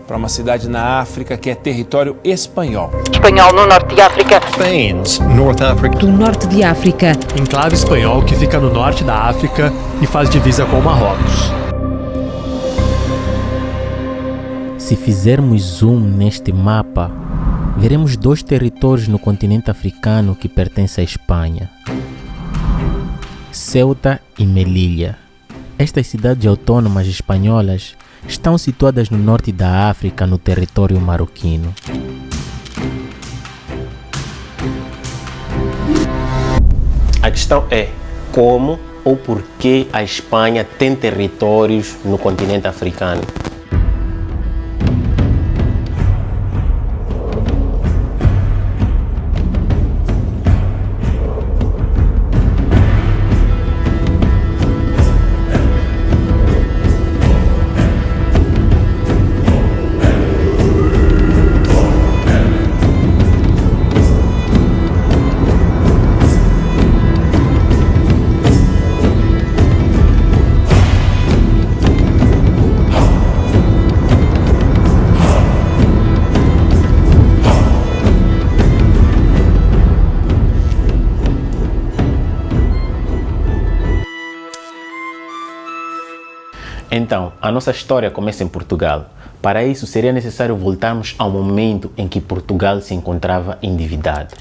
para uma cidade na África que é território espanhol. Espanhol no norte de África. Spain's North Africa. Do norte de África. Enclave espanhol que fica no norte da África e faz divisa com Marrocos. Se fizermos zoom neste mapa, veremos 2 territórios no continente africano que pertencem à Espanha: Ceuta e Melilla. Estas cidades autônomas espanholas estão situadas no norte da África, no território marroquino. A questão é como ou por que a Espanha tem territórios no continente africano. Então, a nossa história começa em Portugal. Para isso, seria necessário voltarmos ao momento em que Portugal se encontrava endividado.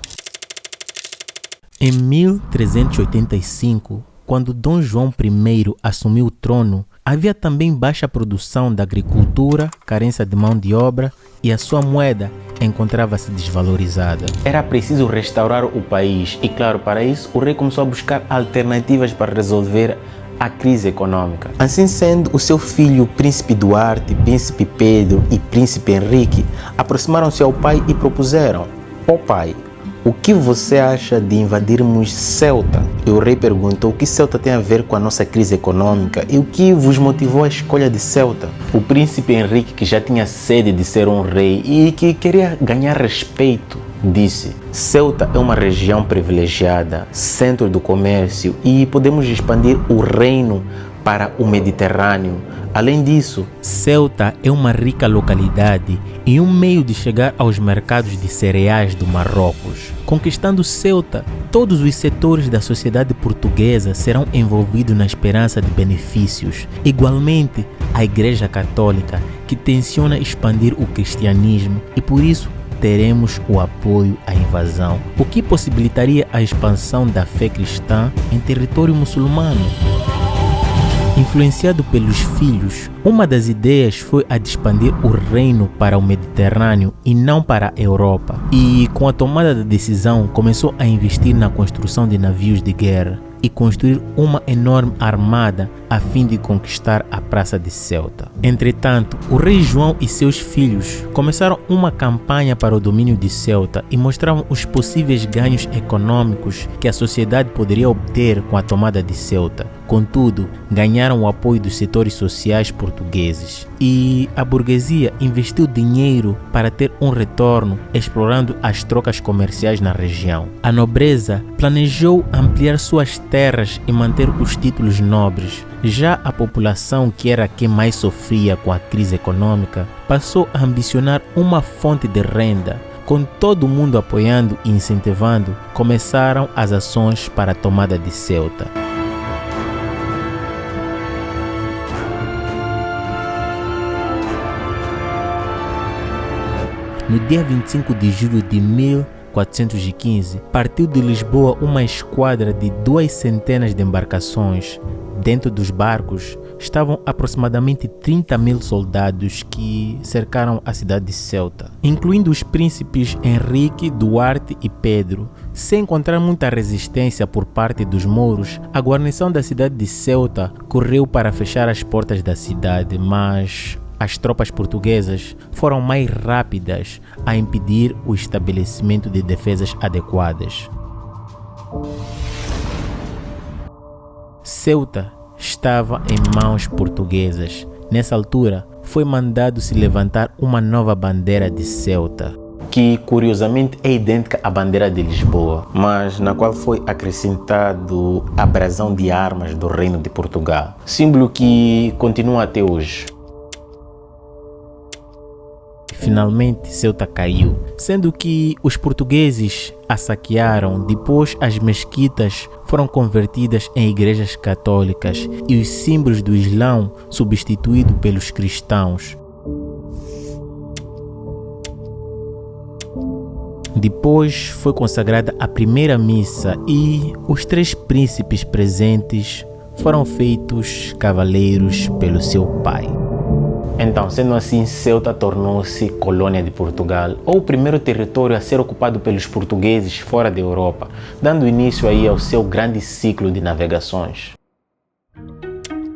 Em 1385, quando Dom João I assumiu o trono, havia também baixa produção da agricultura, carência de mão de obra e a sua moeda encontrava-se desvalorizada. Era preciso restaurar o país e, claro, para isso, o rei começou a buscar alternativas para resolver a crise econômica. Assim sendo, o seu filho Príncipe Duarte, Príncipe Pedro e Príncipe Henrique aproximaram-se ao pai e propuseram: "Ó pai, o que você acha de invadirmos Ceuta?" E o rei perguntou: "O que Ceuta tem a ver com a nossa crise econômica e o que vos motivou a escolha de Ceuta?" O príncipe Henrique, que já tinha sede de ser um rei e que queria ganhar respeito, disse: "Ceuta é uma região privilegiada, centro do comércio e podemos expandir o reino para o Mediterrâneo. Além disso, Ceuta é uma rica localidade e um meio de chegar aos mercados de cereais do Marrocos. Conquistando Ceuta, todos os setores da sociedade portuguesa serão envolvidos na esperança de benefícios. Igualmente, a Igreja Católica, que tenciona expandir o cristianismo e por isso teremos o apoio à invasão, o que possibilitaria a expansão da fé cristã em território muçulmano." Influenciado pelos filhos, uma das ideias foi a de expandir o reino para o Mediterrâneo e não para a Europa. E com a tomada da decisão, começou a investir na construção de navios de guerra e construir uma enorme armada a fim de conquistar a praça de Ceuta. Entretanto, o rei João e seus filhos começaram uma campanha para o domínio de Ceuta e mostravam os possíveis ganhos econômicos que a sociedade poderia obter com a tomada de Ceuta. Contudo, ganharam o apoio dos setores sociais portugueses e a burguesia investiu dinheiro para ter um retorno, explorando as trocas comerciais na região. A nobreza planejou ampliar suas terras e manter os títulos nobres. Já a população, que era quem mais sofria com a crise econômica, passou a ambicionar uma fonte de renda. Com todo mundo apoiando e incentivando, começaram as ações para a tomada de Ceuta. No dia 25 de julho de 1415, partiu de Lisboa uma esquadra de 200 de embarcações. Dentro dos barcos estavam aproximadamente 30.000 soldados que cercaram a cidade de Ceuta, incluindo os príncipes Henrique, Duarte e Pedro. Sem encontrar muita resistência por parte dos mouros, a guarnição da cidade de Ceuta correu para fechar as portas da cidade, mas as tropas portuguesas foram mais rápidas a impedir o estabelecimento de defesas adequadas. Ceuta estava em mãos portuguesas. Nessa altura, foi mandado se levantar uma nova bandeira de Ceuta, que curiosamente é idêntica à bandeira de Lisboa, mas na qual foi acrescentado a brasão de armas do Reino de Portugal, símbolo que continua até hoje. Finalmente, Ceuta caiu, sendo que os portugueses a saquearam. Depois, as mesquitas foram convertidas em igrejas católicas e os símbolos do Islão substituídos pelos cristãos. Depois foi consagrada a primeira missa e os 3 príncipes presentes foram feitos cavaleiros pelo seu pai. Então, sendo assim, Ceuta tornou-se colônia de Portugal, ou o primeiro território a ser ocupado pelos portugueses fora da Europa, dando início aí ao seu grande ciclo de navegações.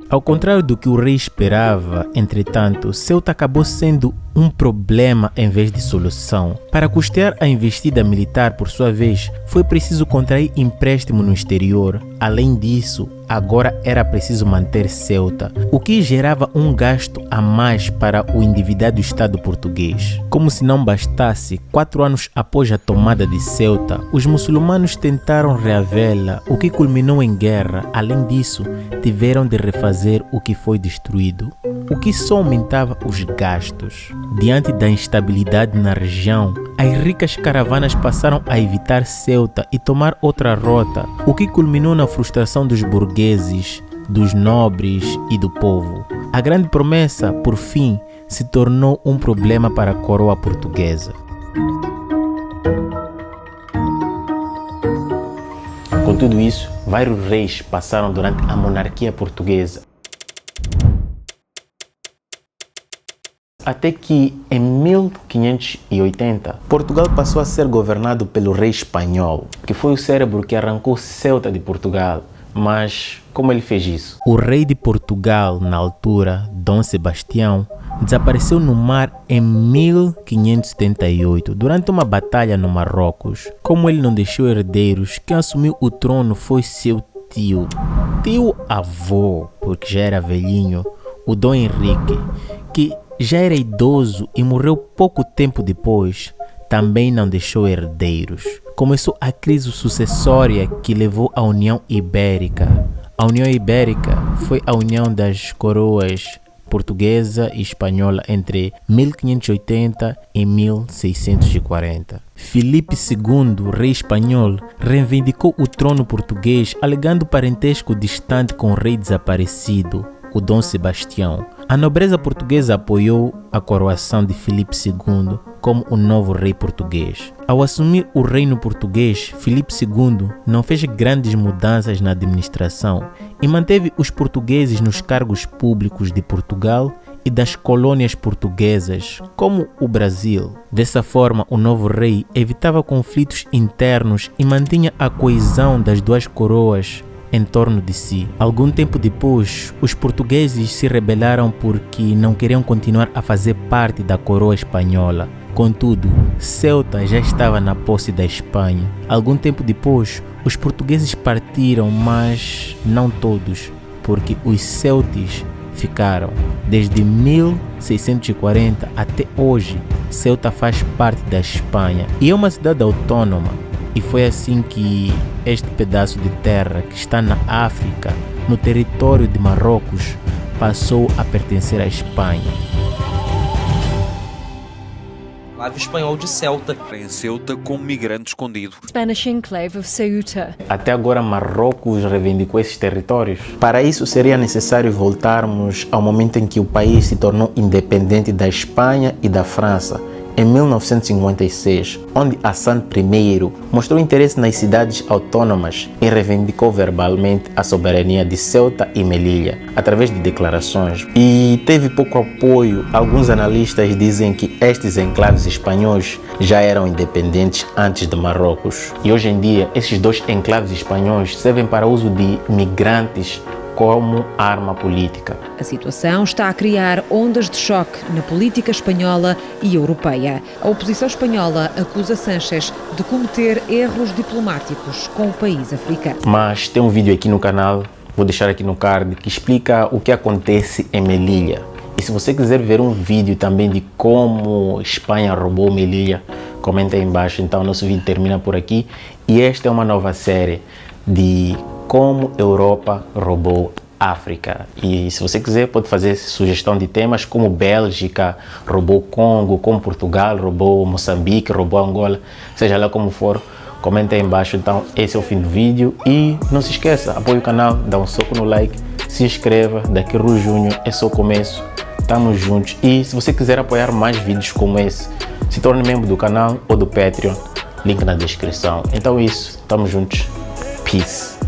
Ao contrário do que o rei esperava, entretanto, Ceuta acabou sendo um problema em vez de solução. Para custear a investida militar, por sua vez, foi preciso contrair empréstimo no exterior. Além disso, agora era preciso manter Ceuta, o que gerava um gasto a mais para o endividado Estado português. Como se não bastasse, 4 anos após a tomada de Ceuta, os muçulmanos tentaram reavê-la, o que culminou em guerra. Além disso, tiveram de refazer o que foi destruído, o que só aumentava os gastos. Diante da instabilidade na região, as ricas caravanas passaram a evitar Ceuta e tomar outra rota, o que culminou na frustração dos burgueses, dos nobres e do povo. A grande promessa, por fim, se tornou um problema para a coroa portuguesa. Com tudo isso, vários reis passaram durante a monarquia portuguesa. Até que, em 1580, Portugal passou a ser governado pelo rei espanhol, que foi o cérebro que arrancou Ceuta de Portugal. Mas como ele fez isso? O rei de Portugal, na altura, Dom Sebastião, desapareceu no mar em 1578, durante uma batalha no Marrocos. Como ele não deixou herdeiros, quem assumiu o trono foi seu tio-avô, porque já era velhinho, o Dom Henrique, que já era idoso e morreu pouco tempo depois. Também não deixou herdeiros. Começou a crise sucessória que levou à União Ibérica. A União Ibérica foi a união das coroas portuguesa e espanhola entre 1580 e 1640. Filipe II, rei espanhol, reivindicou o trono português, alegando parentesco distante com o rei desaparecido, o Dom Sebastião. A nobreza portuguesa apoiou a coroação de Filipe II como o novo rei português. Ao assumir o reino português, Filipe II não fez grandes mudanças na administração e manteve os portugueses nos cargos públicos de Portugal e das colônias portuguesas, como o Brasil. Dessa forma, o novo rei evitava conflitos internos e mantinha a coesão das duas coroas em torno de si. Algum tempo depois, os portugueses se rebelaram porque não queriam continuar a fazer parte da coroa espanhola. Contudo, Ceuta já estava na posse da Espanha. Algum tempo depois, os portugueses partiram, mas não todos, porque os celtes ficaram. Desde 1640 até hoje, Ceuta faz parte da Espanha e é uma cidade autônoma. E foi assim que este pedaço de terra que está na África, no território de Marrocos, passou a pertencer à Espanha. Enclave espanhol de Ceuta. Em Ceuta como migrante escondido. Spanish enclave of Ceuta. Até agora Marrocos reivindicou esses territórios. Para isso seria necessário voltarmos ao momento em que o país se tornou independente da Espanha e da França, em 1956, onde Hassan I mostrou interesse nas cidades autônomas e reivindicou verbalmente a soberania de Ceuta e Melilla, através de declarações. E teve pouco apoio. Alguns analistas dizem que estes enclaves espanhóis já eram independentes antes de Marrocos. E hoje em dia, esses dois enclaves espanhóis servem para uso de migrantes como arma política. A situação está a criar ondas de choque na política espanhola e europeia. A oposição espanhola acusa Sánchez de cometer erros diplomáticos com o país africano. Mas tem um vídeo aqui no canal, vou deixar aqui no card, que explica o que acontece em Melilla. E se você quiser ver um vídeo também de como Espanha roubou Melilla, comenta aí embaixo. Então nosso vídeo termina por aqui. E esta é uma nova série de como Europa roubou África. E se você quiser, pode fazer sugestão de temas como Bélgica, roubou Congo, como Portugal, roubou Moçambique, roubou Angola, seja lá como for, comenta aí embaixo. Então esse é o fim do vídeo e não se esqueça, apoie o canal, dá um soco no like, se inscreva, daqui Rui Júnior é só o começo, tamo juntos. E se você quiser apoiar mais vídeos como esse, se torne membro do canal ou do Patreon, link na descrição. Então é isso, tamo juntos, peace.